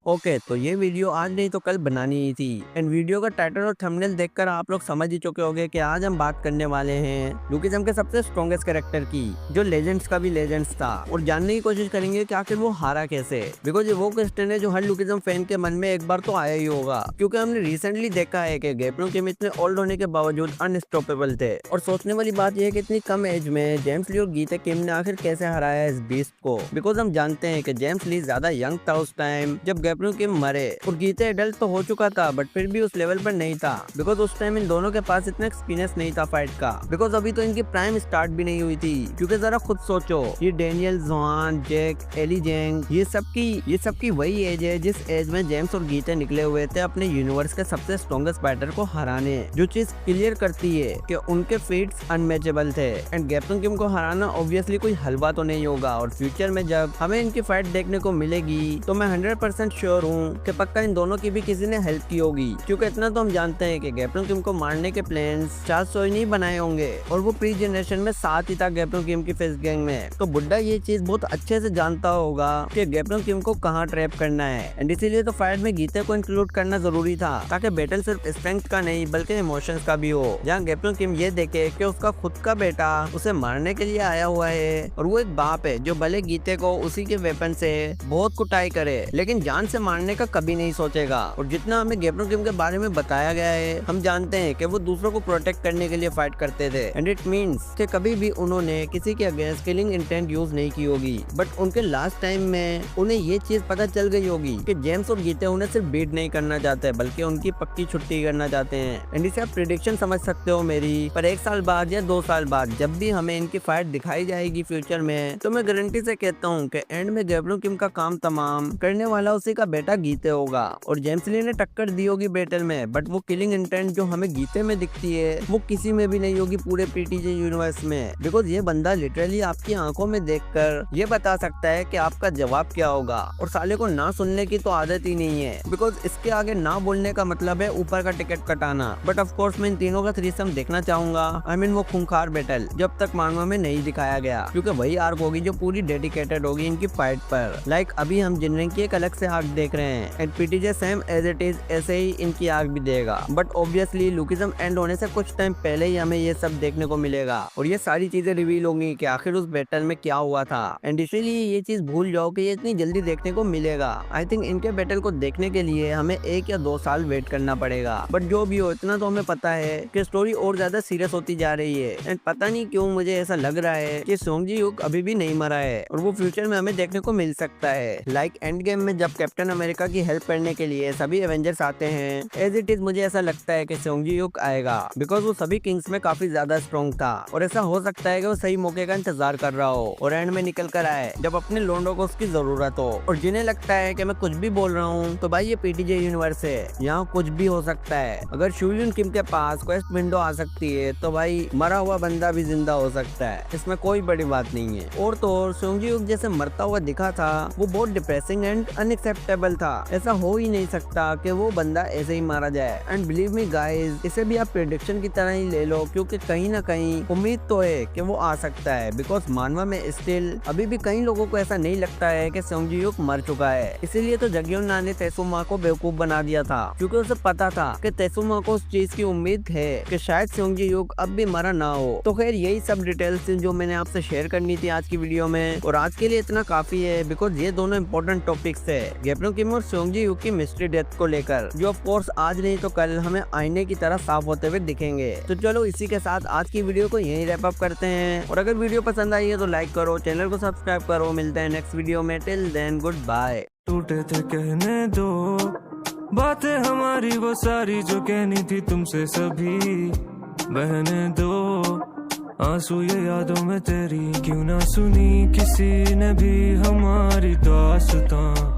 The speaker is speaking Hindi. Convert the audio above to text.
ओके, तो ये वीडियो आज नहीं तो कल बनानी ही थी। एंड वीडियो का टाइटल और थंबनेल देखकर आप लोग समझ ही चुके होंगे कि आज हम बात करने वाले हैं लुकिज्म के सबसे स्ट्रॉन्गेस्ट कैरेक्टर की, जो लेजेंड्स का भी लेजेंड्स था, और जानने की कोशिश करेंगे कि आखिर वो हारा कैसे। बिकॉज ये वो क्वेश्चन है जो हर लुकिज्म फैन के मन में एक बार तो आया ही होगा, क्योंकि हमने रिसेंटली देखा है कि गैब्रियल किम इतने ओल्ड होने के बावजूद अनस्टॉपेबल थे। और सोचने वाली बात यह है कि इतनी कम एज में जेम्स ली और गीता किम ने आखिर कैसे हराया इस बीस्ट को। बिकॉज हम जानते हैं कि जेम्स ली ज्यादा यंग था उस टाइम जब गैब्रियल किम मरे, और गीता एडल्ट तो हो चुका था बट फिर भी उस लेवल पर नहीं था। बिकॉज उस टाइम इन दोनों के पास इतना एक्सपीरियंस नहीं था फाइट का। बिकॉज अभी तो इनकी प्राइम स्टार्ट भी नहीं हुई थी। क्योंकि जरा खुद सोचो, ये डेनियल, जोहान, जैक, एली जेंग, ये सबकी वही एज है जिस एज में जेम्स और गीता निकले हुए थे अपने यूनिवर्स के सबसे स्ट्रॉन्गेस्ट फाइटर को हराने। जो चीज क्लियर करती है कि उनके फीट्स अनमैचेबल थे। एंड गैब्रियल किम को हराना ऑब्वियसली कोई हलवा तो नहीं होगा। और फ्यूचर में जब हमें इनकी फाइट देखने को मिलेगी तो मैं 100% श्योर हूँ कि पक्का इन दोनों की भी किसी ने हेल्प की होगी। क्योंकि इतना तो हम जानते हैं कि गैब्रियल किम को मारने के प्लान्स चार्ल्स सोई नहीं बनाए होंगे, और वो प्री जनरेशन में साथ ही था गैब्रियल किम की फेस गैंग में। तो बुड्ढा ये चीज बहुत अच्छे से जानता होगा कि गैब्रियल किम को कहाँ ट्रैप करना है। एंड इसीलिए तो फाइट में गीता को इंक्लूड करना जरूरी था, ताकि बैटल सिर्फ स्ट्रेंथ का नहीं बल्कि इमोशंस का भी हो। जहाँ गैब्रियल किम ये देखे कि उसका खुद का बेटा उसे मारने के लिए आया हुआ है, और वो एक बाप है जो भले गीते को उसी के वेपन से बहुत कुटाई करे लेकिन जान से मारने का कभी नहीं सोचेगा। और जितना हमें गैब्रियल किम के बारे में बताया गया है, हम जानते हैं कि वो दूसरों को प्रोटेक्ट करने के लिए फाइट करते थे। एंड इट मींस कि कभी भी उन्होंने किसी के अगेंस्ट किलिंग इंटेंट यूज नहीं की होगी। बट उनके लास्ट टाइम में उन्हें ये चीज पता चल गई होगी कि जेम्स और गीता उन्हें सिर्फ बीट नहीं करना चाहते बल्कि उनकी पक्की छुट्टी करना चाहते हैं। एंड इसे आप प्रिडिक्शन समझ सकते हो मेरी, पर 1 साल बाद या 2 साल बाद जब भी हमें इनकी फाइट दिखाई जाएगी फ्यूचर में, तो मैं गारंटी से कहता हूँ कि एंड में गैब्रियल किम का काम तमाम करने वाला उसी का बेटा गीते होगा। और जेम्स ली ने टक्कर दी होगी बैटल में, बट वो किलिंग इंटेंट जो हमें गीते में दिखती है वो किसी में भी नहीं होगी पूरे पीटीजे यूनिवर्स में। बिकॉज ये बंदा लिटरली आपकी आंखों में देखकर ये बता सकता है कि आपका जवाब क्या होगा। और साले को ना सुनने की तो आदत ही नहीं है। बिकॉज इसके आगे ना बोलने का मतलब है ऊपर का टिकट कटाना। बट ऑफ कोर्स मैं इन तीनों का थ्रीसम देखना चाहूंगा। आई मीन वो खूंखार बैटल जब तक मांगवा में नहीं दिखाया गया, क्योंकि वही आर्क होगी जो पूरी डेडिकेटेड होगी इनकी फाइट पर। लाइक अभी हम जिनरिंग की एक अलग से आर्क देख रहे हैं, and PTJ same as it is ऐसे ही इनकी आर्क भी देगा। बट ऑब्वियसली लुकिज्म एंड होने से कुछ टाइम पहले ही हमें ये सब देखने को मिलेगा, और ये सारी चीजें रिवील होंगी कि आखिर उस बैटल में क्या हुआ था। एंड इसीलिए ये चीज भूल जाओ कि ये इतनी जल्दी देखने को मिलेगा। आई थिंक इनके बैटल को देखने के लिए हमें 1 या 2 साल वेट करना पड़ेगा। बट जो भी हो, इतना तो हमें पता है कि स्टोरी और ज्यादा सीरियस होती जा रही है। एंड पता नहीं क्यों मुझे ऐसा लग रहा है कि सोंग जी ह्यूक अभी भी नहीं मरा है, और वो फ्यूचर में हमें देखने को मिल सकता है। लाइक एंड गेम में जब कैप्टन अमेरिका की हेल्प करने के लिए सभी एवेंजर्स आते हैं, एज इट इज मुझे ऐसा लगता है कि सोंग जी ह्यूक आएगा। बिकॉज वो सभी किंग्स में काफी ज्यादा स्ट्रॉन्ग था, और ऐसा हो सकता है कि वो सही मौके का इंतजार कर रहा हो और एंड में निकल कर आए जब अपने लोंडो को उसकी जरूरत हो। और जिन्हें लगता है कि मैं कुछ भी बोल रहा हूँ, तो भाई ये पीटीजे यूनिवर्स है, यहाँ कुछ भी हो सकता है। अगर शूलियन किम के पास क्वेस्ट विंडो आ सकती है, तो भाई मरा हुआ बंदा भी जिंदा हो सकता है, इसमें कोई बड़ी बात नहीं है। और तो और सोंग जी ह्यूक जैसे मरता हुआ दिखा था, वो बहुत डिप्रेसिंग एंड अनएक्सेप्टेबल था। ऐसा हो ही नहीं सकता कि वो बंदा ऐसे ही मारा जाए। एंड बिलीव मी गाइस, इसे भी आप प्रेडिक्शन की तरह ही ले लो, क्योंकि कहीं ना कहीं उम्मीद तो है कि वो आ सकता है। बिकॉज मानवा में स्टिल अभी भी कई लोगों को ऐसा नहीं लगता है कि सोंग जी ह्यूक मर चुका है। इसीलिए तो जगयोना ने तेसुमा को बेवकूफ बना दिया था, क्योंकि उसे पता था कि तेसुमा को उस चीज की उम्मीद है कि शायद सोंग जी ह्यूक अब भी मरा ना हो। तो खैर यही सब डिटेल्स जो मैंने आपसे शेयर करनी थी आज की वीडियो में, और आज के लिए इतना काफी है। बिकॉज ये दोनों इंपॉर्टेंट टॉपिक्स है, गैब्रियल किम और सोंग जी ह्यूक की मिस्ट्री डेथ को लेकर, जो ऑफ कोर्स आज नहीं तो कल हमें आईने की तरह साफ होते हुए दिखेंगे। तो चलो इसी के साथ आज की वीडियो को यहीं रैप अप करते हैं। और अगर वीडियो पसंद आई है तो लाइक करो, चैनल को सब्सक्राइब करो। मिलते हैं नेक्स्ट वीडियो में। Till then goodbye. टूटे थे कहने दो बातें हमारी वो सारी जो कहनी थी तुमसे सभी, बहने दो आंसू ये यादों में तेरी, क्यों ना सुनी किसी ने भी हमारी दास्तां।